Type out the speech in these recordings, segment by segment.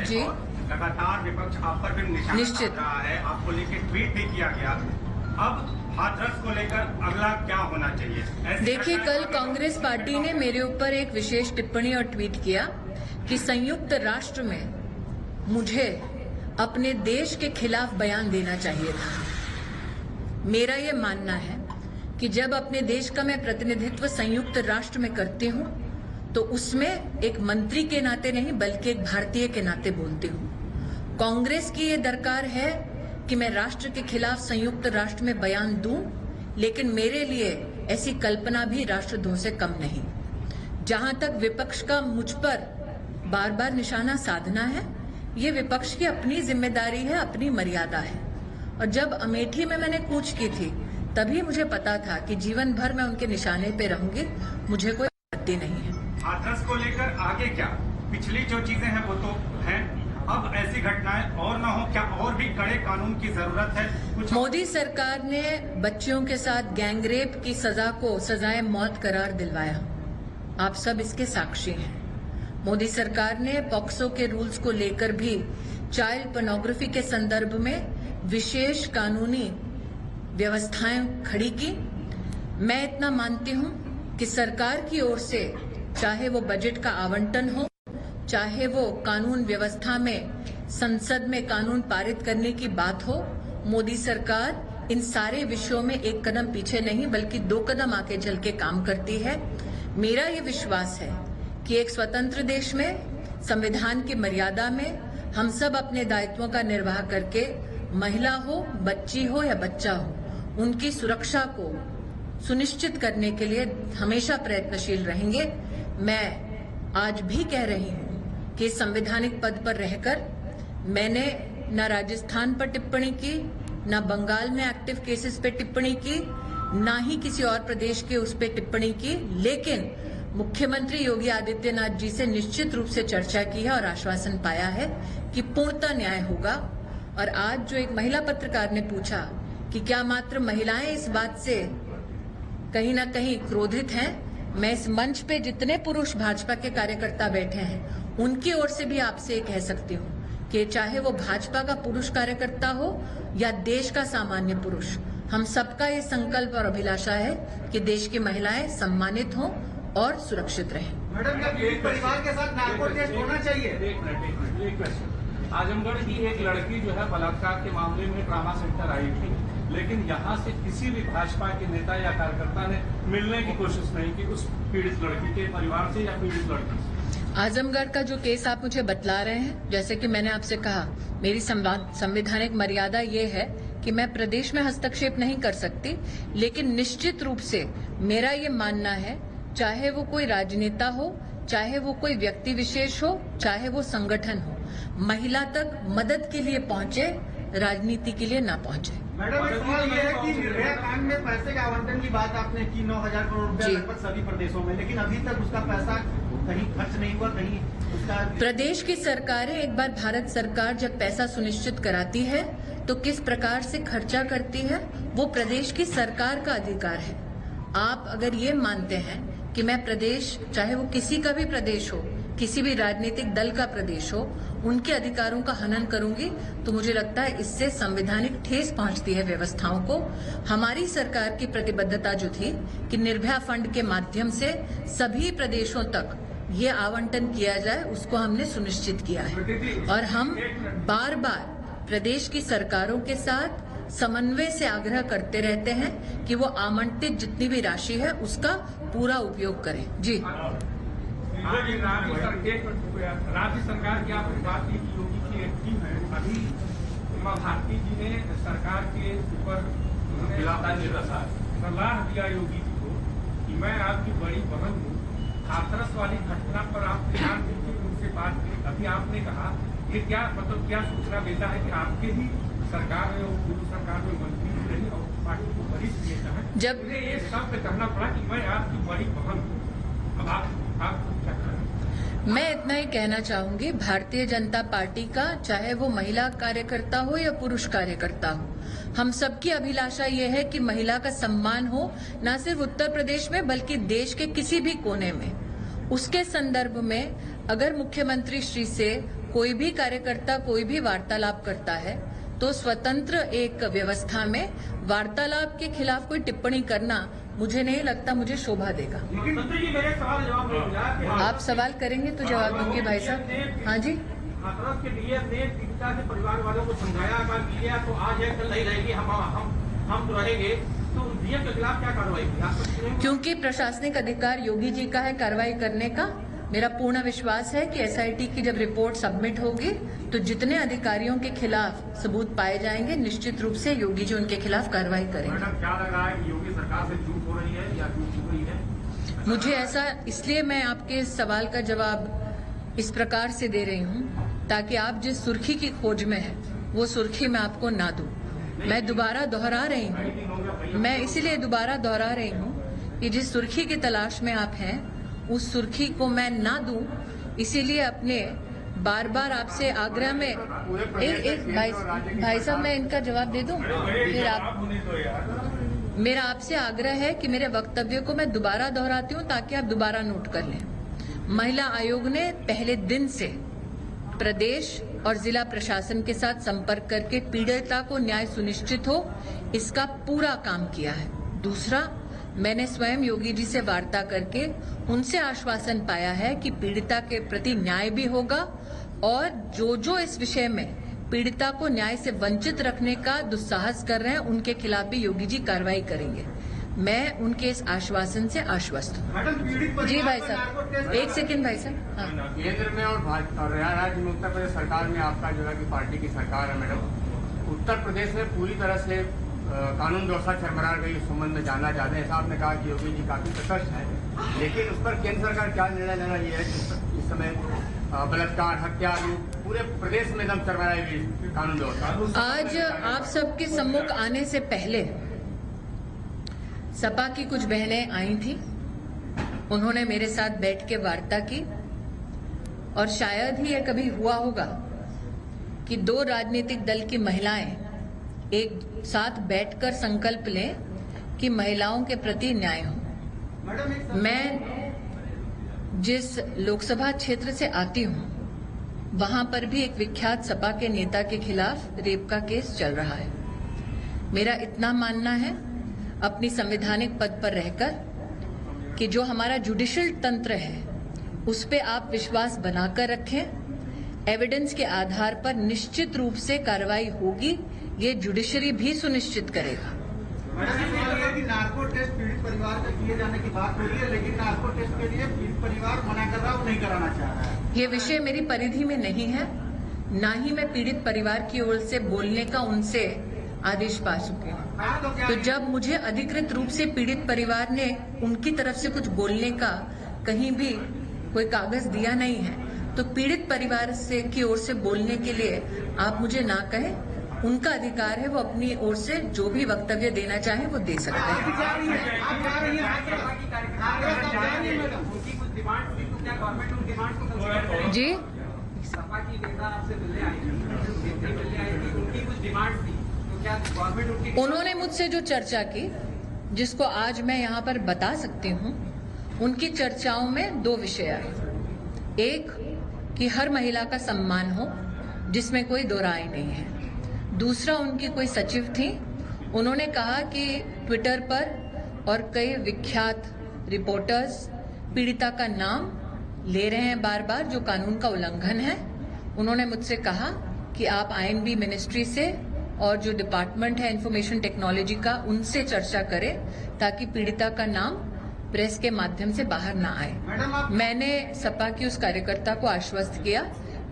है जी। और लगातार विपक्ष आप पर भी निशाना साध रहा है, आपको लेकर ट्वीट भी किया गया। अब हाथरस को लेकर अगला क्या होना चाहिए? देखिए, कल कांग्रेस पार्टी ने मेरे ऊपर एक विशेष टिप्पणी और ट्वीट किया कि संयुक्त राष्ट्र में मुझे अपने देश के खिलाफ बयान देना चाहिए था। मेरा ये मानना है कि जब अपने देश का मैं प्रतिनिधित्व संयुक्त राष्ट्र में करती हूं तो उसमें एक मंत्री के नाते नहीं बल्कि एक भारतीय के नाते बोलती हूं। कांग्रेस की ये दरकार है कि मैं राष्ट्र के खिलाफ संयुक्त राष्ट्र में बयान दूं, लेकिन मेरे लिए ऐसी कल्पना भी राष्ट्रद्रोह से कम नहीं। जहां तक विपक्ष का मुझ पर बार बार निशाना साधना है, ये विपक्ष की अपनी जिम्मेदारी है, अपनी मर्यादा है। और जब अमेठी में मैंने कूच की थी तभी मुझे पता था कि जीवन भर मैं उनके निशाने पे रहूंगी, मुझे कोई आपत्ति नहीं है। हाथरस को लेकर आगे क्या? पिछली जो चीजें हैं वो तो हैं, अब ऐसी घटनाएं और न हो, क्या और भी कड़े कानून की जरूरत है? कुछ मोदी सरकार ने बच्चियों के साथ गैंगरेप की सजा को सजाए मौत करार दिलवाया। आप सब इसके साक्षी हैं। मोदी सरकार ने पॉक्सो के रूल्स को लेकर भी चाइल्ड पोर्नोग्राफी के संदर्भ में विशेष कानूनी व्यवस्थाएं खड़ी की। मैं इतना मानती हूं कि सरकार की ओर से चाहे वो बजट का आवंटन हो, चाहे वो कानून व्यवस्था में संसद में कानून पारित करने की बात हो, मोदी सरकार इन सारे विषयों में एक कदम पीछे नहीं बल्कि 2 कदम आगे चल के काम करती है। मेरा ये विश्वास है कि एक स्वतंत्र देश में संविधान की मर्यादा में हम सब अपने दायित्वों का निर्वाह करके महिला हो, बच्ची हो या बच्चा हो, उनकी सुरक्षा को सुनिश्चित करने के लिए हमेशा प्रयत्नशील रहेंगे। मैं आज भी कह रही हूं कि संवैधानिक पद पर रहकर मैंने न राजस्थान पर टिप्पणी की, न बंगाल में एक्टिव केसेस पे टिप्पणी की, न ही किसी और प्रदेश के उस पे टिप्पणी की, लेकिन मुख्यमंत्री योगी आदित्यनाथ जी से निश्चित रूप से चर्चा की है और आश्वासन पाया है कि पूर्णतः न्याय होगा। और आज जो एक महिला पत्रकार ने पूछा कि क्या मात्र महिलाएं इस बात से कहीं ना कहीं क्रोधित हैं, मैं इस मंच पे जितने पुरुष भाजपा के कार्यकर्ता बैठे हैं उनकी ओर से भी आपसे कह सकती हूँ कि चाहे वो भाजपा का पुरुष कार्यकर्ता हो या देश का सामान्य पुरुष, हम सबका ये संकल्प और अभिलाषा है कि देश की महिलाएं सम्मानित हों और सुरक्षित रहें। मैडम, क्या परिवार के साथ नार्को टेस्ट होना चाहिए? एक मिनट। आजमगढ़ की एक लड़की जो है बलात्कार के मामले में ट्रामा सेंटर आई थी, लेकिन यहाँ से किसी भी भाजपा के नेता या कार्यकर्ता ने मिलने की कोशिश नहीं की उस पीड़ित लड़की के परिवार से या पीड़ित लड़की से। आजमगढ़ का जो केस आप मुझे बतला रहे हैं, जैसे कि मैंने आपसे कहा, मेरी संवैधानिक मर्यादा ये है कि मैं प्रदेश में हस्तक्षेप नहीं कर सकती, लेकिन निश्चित रूप से मेरा ये मानना है, चाहे वो कोई राजनेता हो, चाहे वो कोई व्यक्ति विशेष हो, चाहे वो संगठन हो, महिला तक मदद के लिए पहुंचे, राजनीति के लिए ना पहुंचे। मैडम, एक सवाल ये है कि निर्भया कांड में पैसे के आवंटन की बात आपने की, 9,000 करोड़ रुपया लगभग सभी प्रदेशों में, लेकिन अभी तक उसका पैसा कहीं खर्च नहीं हुआ, कहीं उसका। प्रदेश की सरकारें, एक बार भारत सरकार जब पैसा सुनिश्चित कराती है तो किस प्रकार से खर्चा करती है वो प्रदेश की सरकार का अधिकार है। आप अगर ये मानते हैं कि मैं प्रदेश, चाहे वो किसी का भी प्रदेश हो, किसी भी राजनीतिक दल का प्रदेश हो, उनके अधिकारों का हनन करूंगी तो मुझे लगता है इससे संवैधानिक ठेस पहुंचती है व्यवस्थाओं को। हमारी सरकार की प्रतिबद्धता जो थी कि निर्भया फंड के माध्यम से सभी प्रदेशों तक ये आवंटन किया जाए, उसको हमने सुनिश्चित किया है। और हम बार बार प्रदेश की सरकारों के साथ समन्वय से आग्रह करते रहते हैं कि वो आवंटित जितनी भी राशि है उसका पूरा उपयोग करें। जी, राज्य सरकार की आपने बात की योगी की एक टीम है, अभी उमा भारती जी ने सरकार के ऊपर सलाह दिया योगी जी को कि मैं आपकी बड़ी बहन हूँ, हाथरस वाली घटना पर आप ध्यान दीजिए, उनसे बात की। अभी आपने कहा ये क्या मतलब क्या सूचना देता है कि आपके ही सरकार में और पूर्व सरकार में मंत्री रही और पार्टी को वरिष्ठ नेता है, जब ये शब्द कहना पड़ा कि मैं आपकी बड़ी बहन हूँ। अब आप क्या करें? मैं इतना ही कहना चाहूंगी, भारतीय जनता पार्टी का चाहे वो महिला कार्यकर्ता हो या पुरुष कार्यकर्ता हो, हम सबकी अभिलाषा ये है कि महिला का सम्मान हो, न सिर्फ उत्तर प्रदेश में बल्कि देश के किसी भी कोने में। उसके संदर्भ में अगर मुख्यमंत्री श्री से कोई भी कार्यकर्ता कोई भी वार्तालाप करता है तो स्वतंत्र एक व्यवस्था में वार्तालाप के खिलाफ कोई टिप्पणी करना मुझे नहीं लगता मुझे शोभा देगा। मंत्री जी मेरे सवाल जवाब नहीं मिला। आप सवाल करेंगे तो जवाब दूंगी भाई साहब। हाँ जी, हाथरस के डीएम ने पीड़िता के परिवार वालों को समझाया, काम किया तो आज है कल नहीं रहेगी, हम तो रहेंगे, तो डीएम के खिलाफ क्या कार्रवाई की? क्योंकि प्रशासनिक अधिकार योगी जी का है कार्रवाई करने का। मेरा पूर्ण विश्वास है कि एसआईटी की जब रिपोर्ट सबमिट होगी तो जितने अधिकारियों के खिलाफ सबूत पाए जाएंगे निश्चित रूप से योगी जी उनके खिलाफ कार्रवाई करेंगे। मैडम क्या लग रहा है कि योगी सरकार से चूक हो रही है या चूक हो रही है? मुझे ऐसा इसलिए मैं आपके इस सवाल का जवाब इस प्रकार से दे रही हूं ताकि आप जिस सुर्खी की खोज में है वो सुर्खी मैं आपको ना दूं। मैं दोबारा दोहरा रही हूं, मैं इसीलिए दोबारा दोहरा रही हूं कि जिस सुर्खी की तलाश में आप हैं उस सुर्खी को मैं ना दूं। इसीलिए अपने बार बार आपसे आग्रह में एक भाई साहब मैं इनका जवाब दे दूं फिर आप। मेरा आपसे आग्रह है कि मेरे वक्तव्य को मैं दोबारा दोहराती हूं ताकि आप दोबारा नोट कर लें। महिला आयोग ने पहले दिन से प्रदेश और जिला प्रशासन के साथ संपर्क करके पीड़िता को न्याय सुनिश्चित हो इसका पूरा काम किया है। दूसरा, मैंने स्वयं योगी जी से वार्ता करके उनसे आश्वासन पाया है कि पीड़िता के प्रति न्याय भी होगा और जो इस विषय में पीड़िता को न्याय से वंचित रखने का दुस्साहस कर रहे हैं उनके खिलाफ भी योगी जी कार्रवाई करेंगे। मैं उनके इस आश्वासन से आश्वस्त हूँ। जी भाई साहब, एक सेकंड भाई साहब। हाँ। केंद्र में और राज्य में उत्तर प्रदेश सरकार में आपका जो है कि पार्टी की सरकार है मैडम, उत्तर प्रदेश में पूरी तरह से कानून व्यवस्था चरमरा गई। इस संबंध में जानना चाहते हैं। साहब ने कहा कि योगी जी काफी तटस्थ है, लेकिन उस पर केंद्र सरकार क्या निर्णय ले रही है? इस समय बलात्कार, हत्या पूरे प्रदेश में एकदम चरमराई हुई कानून व्यवस्था। आज आप सबके सम्मुख आने से पहले सपा की कुछ बहनें आई थी, उन्होंने मेरे साथ बैठ के वार्ता की और शायद ही ये कभी हुआ होगा कि दो राजनीतिक दल की महिलाएं एक साथ बैठकर संकल्प लें कि महिलाओं के प्रति न्याय हो। मैं जिस लोकसभा क्षेत्र से आती हूं वहां पर भी एक विख्यात सपा के नेता के खिलाफ रेप का केस चल रहा है। मेरा इतना मानना है अपनी संवैधानिक पद पर रहकर कि जो हमारा जुडिशियल तंत्र है उस पे आप विश्वास बनाकर रखें। एविडेंस के आधार पर निश्चित रूप से कार्रवाई होगी, ये जुडिशरी भी सुनिश्चित करेगा। नार्को टेस्ट पीड़ित परिवार का किए जाने की बात हो रही है, लेकिन नार्को टेस्ट के लिए पीड़ित परिवार मना कर रहा है, वो नहीं कराना चाह रहा है। ये विषय मेरी परिधि में नहीं है, ना ही मैं पीड़ित परिवार की ओर से बोलने का उनसे आदेश पा चुके हैं। तो जब मुझे अधिकृत रूप से पीड़ित परिवार ने उनकी तरफ से कुछ बोलने का कहीं भी कोई कागज दिया नहीं है, तो पीड़ित परिवार से की ओर से बोलने के लिए आप मुझे ना कहें। उनका अधिकार है, वो अपनी ओर से जो भी वक्तव्य देना चाहे वो दे सकते हैं। जी, सपा की नेता आपसे मिलने आई थी, उनकी कुछ डिमांड थी, तो क्या गवर्नमेंट उनकी? उन्होंने मुझसे जो चर्चा की जिसको आज मैं यहाँ पर बता सकती हूँ, उनकी चर्चाओं में दो विषय आए। एक कि हर महिला का सम्मान हो जिसमें कोई दो राय नहीं है। दूसरा, उनकी कोई सचिव थी, उन्होंने कहा कि ट्विटर पर और कई विख्यात रिपोर्टर्स पीड़िता का नाम ले रहे हैं बार बार, जो कानून का उल्लंघन है। उन्होंने मुझसे कहा कि आप आईएनबी मिनिस्ट्री से और जो डिपार्टमेंट है इंफॉर्मेशन टेक्नोलॉजी का, उनसे चर्चा करें ताकि पीड़िता का नाम प्रेस के माध्यम से बाहर ना आए। मैंने सपा की उस कार्यकर्ता को आश्वस्त किया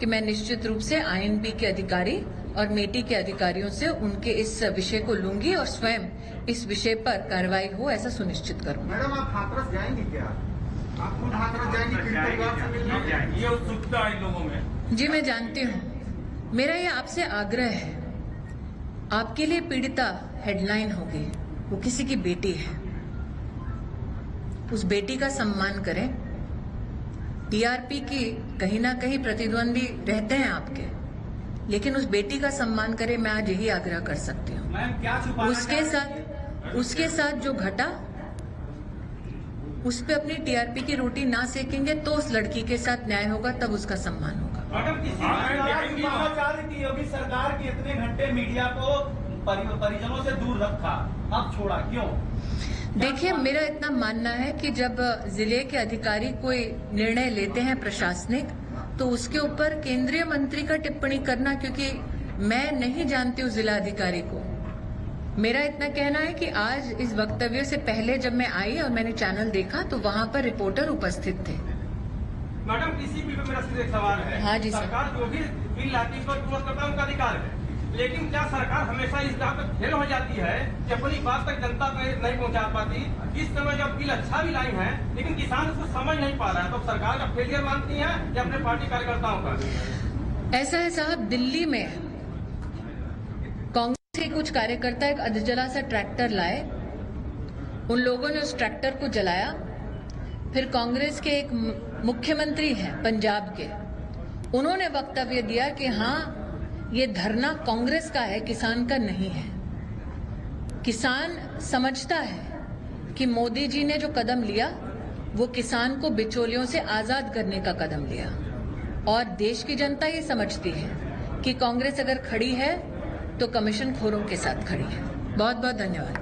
कि मैं निश्चित रूप से आईएनबी के अधिकारी और मेटी के अधिकारियों से उनके इस विषय को लूंगी और स्वयं इस विषय पर कार्रवाई हो ऐसा सुनिश्चित करूंगा। मैडम, आप हाथरस जाएंगी क्या? आप खुद हाथरस जाएंगी पीड़ित परिवार से मिलने? ये उत्सुकता है लोगों में। जी, मैं जानती हूँ। मेरा ये आपसे आग्रह है, आपके लिए पीड़िता हेडलाइन होगी, वो किसी की बेटी है, उस बेटी का सम्मान करें। टीआरपी की कहीं ना कहीं प्रतिद्वंदी रहते हैं आपके, लेकिन उस बेटी का सम्मान करें। मैं आज यही आग्रह कर सकती हूँ। उसके साथ जो घटा उस पे अपनी टीआरपी की रोटी ना सेकेंगे तो उस लड़की के साथ न्याय होगा, तब उसका सम्मान होगा। मैडम, किसी मानना चाह रही थी योगी सरकार की इतने घंटे मीडिया को परिजनों से दूर रखा, अब छोड़ा, क्यों? देखिए, मेरा इतना मानना है कि जब जिले के अधिकारी कोई निर्णय लेते हैं प्रशासनिक, तो उसके ऊपर केंद्रीय मंत्री का टिप्पणी करना, क्योंकि मैं नहीं जानती हूँ जिला अधिकारी को। मेरा इतना कहना है कि आज इस वक्तव्य से पहले जब मैं आई और मैंने चैनल देखा तो वहाँ पर रिपोर्टर उपस्थित थे। मैडम, किसी भी मेरा सीधे सवाल है। हाँ जी सर। सरकार जो भी बिल लाती है उसको करना उनका अधिकार है, लेकिन क्या सरकार हमेशा इस बात पर फेल हो जाती है कि अपनी बात तक जनता तक नहीं पहुंचा पाती? इस समय जब बिल अच्छा भी लाई है लेकिन किसान उसको समझ नहीं पा रहा है, तो सरकार का फेलियर मानती है या अपने पार्टी कार्यकर्ताओं का? ऐसा है साहब, दिल्ली में कांग्रेस के कुछ कार्यकर्ता एक अधजला सा ट्रैक्टर लाए, उन लोगों ने उस ट्रैक्टर को जलाया, फिर कांग्रेस के एक मुख्यमंत्री हैं पंजाब के, उन्होंने वक्तव्य दिया कि हाँ, ये धरना कांग्रेस का है, किसान का नहीं है। किसान समझता है कि मोदी जी ने जो कदम लिया वो किसान को बिचौलियों से आजाद करने का कदम लिया, और देश की जनता ये समझती है कि कांग्रेस अगर खड़ी है तो कमीशन खोरों के साथ खड़ी है। बहुत बहुत धन्यवाद।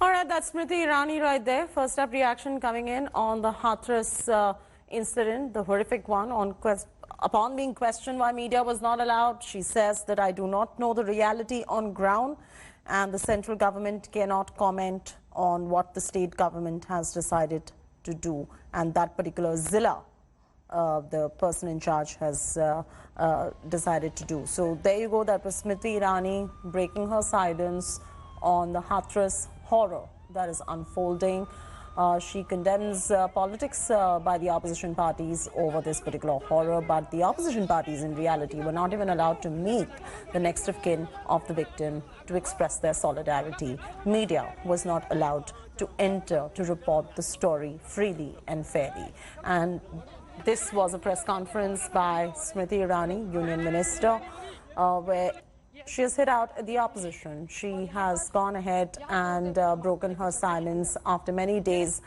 All right, that's Smriti Irani right there. First up reaction coming in on the Hathras incident, the horrific one. Upon being questioned why media was not allowed, she says that I do not know the reality on ground and the central government cannot comment on what the state government has decided to do. And that particular Zilla, the person in charge, has decided to do. So there you go. That was Smriti Irani breaking her silence on the Hathras horror that is unfolding. She condemns politics by the opposition parties over this particular horror, but the opposition parties in reality were not even allowed to meet the next of kin of the victim to express their solidarity. Media was not allowed to enter to report the story freely and fairly. And this was a press conference by Smriti Irani, Union Minister, where she has hit out at the opposition. She has gone ahead and broken her silence after many days,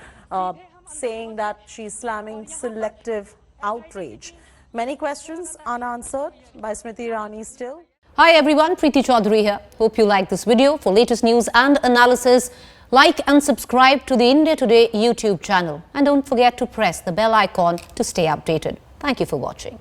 saying that she's slamming selective outrage. Many questions unanswered by Smriti Irani still. Hi everyone, Preeti Chaudhary here. Hope you like this video. For latest news and analysis, like and subscribe to the India Today YouTube channel. And don't forget to press the bell icon to stay updated. Thank you for watching.